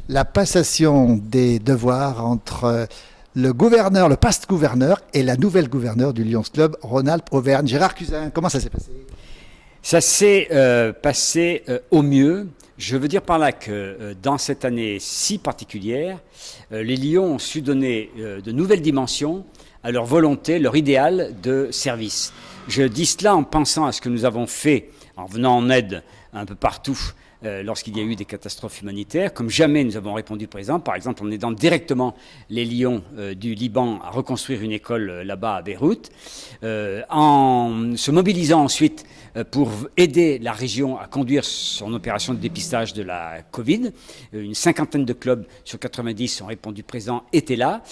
la passation des devoirs entre le gouverneur, le past gouverneur et la nouvelle gouverneure du Lions Club, Rhône-Alpes Auvergne. Gérard Cusin, comment ça s'est passé? Ça s'est passé au mieux. Je veux dire par là que dans cette année si particulière, les Lions ont su donner de nouvelles dimensions à leur volonté, leur idéal de service. Je dis cela en pensant à ce que nous avons fait, en venant en aide un peu partout lorsqu'il y a eu des catastrophes humanitaires. Comme jamais nous avons répondu présent, par exemple en aidant directement les Lions du Liban à reconstruire une école là-bas à Beyrouth, en se mobilisant ensuite pour aider la région à conduire son opération de dépistage de la Covid. Une cinquantaine de clubs sur 90 ont répondu présent, étaient là,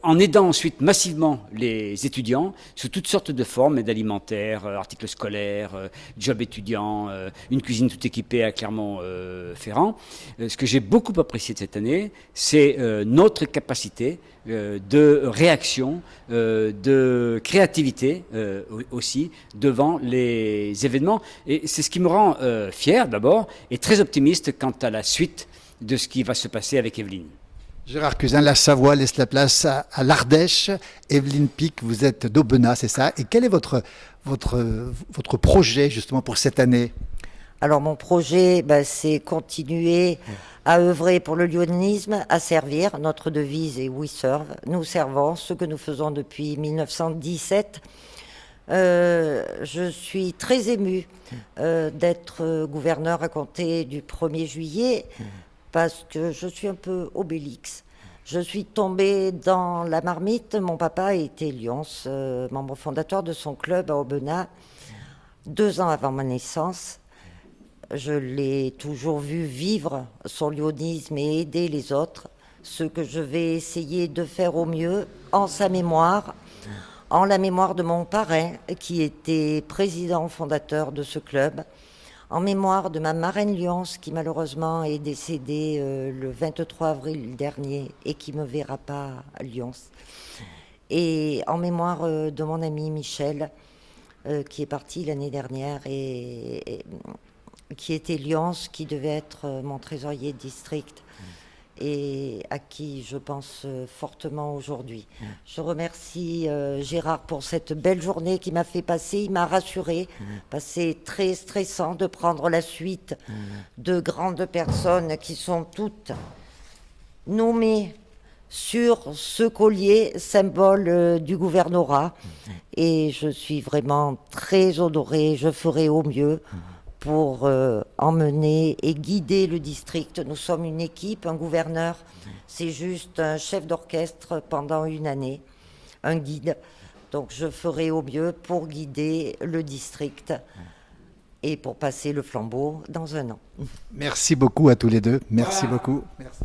en aidant ensuite massivement les étudiants sous toutes sortes de formes, aide alimentaire, articles scolaires, job étudiant, une cuisine tout équipée à Clermont-Ferrand. Ce que j'ai beaucoup apprécié de cette année, c'est notre capacité de réaction, de créativité aussi devant les événements. Et c'est ce qui me rend fier d'abord et très optimiste quant à la suite de ce qui va se passer avec Evelyne. Gérard Cusin, la Savoie laisse la place à l'Ardèche. Evelyne Pic, vous êtes d'Aubenas, c'est ça? Et quel est votre projet justement pour cette année? Alors mon projet, c'est continuer à œuvrer pour le lyonisme, à servir. Notre devise est We Serve. Nous servons, ce que nous faisons depuis 1917. Je suis très émue d'être gouverneur à compter du 1er juillet parce que je suis un peu Obélix. Je suis tombée dans la marmite. Mon papa était Lions, membre fondateur de son club à Aubenas, 2 ans avant ma naissance. Je l'ai toujours vu vivre son lyonisme et aider les autres, ce que je vais essayer de faire au mieux en sa mémoire, en la mémoire de mon parrain qui était président fondateur de ce club, en mémoire de ma marraine Lyons qui malheureusement est décédée le 23 avril dernier et qui ne me verra pas à Lyons, et en mémoire de mon ami Michel qui est parti l'année dernière et qui était Lyons, qui devait être mon trésorier de district et à qui je pense fortement aujourd'hui. Je remercie Gérard pour cette belle journée qu'il m'a fait passer. Il m'a rassuré, parce que c'est très stressant de prendre la suite de grandes personnes qui sont toutes nommées sur ce collier, symbole du gouvernorat. Et je suis vraiment très honorée, je ferai au mieux pour emmener et guider le district. Nous sommes une équipe, un gouverneur, c'est juste un chef d'orchestre pendant une année, un guide. Donc je ferai au mieux pour guider le district et pour passer le flambeau dans un an. Merci beaucoup à tous les deux. Merci beaucoup. Merci.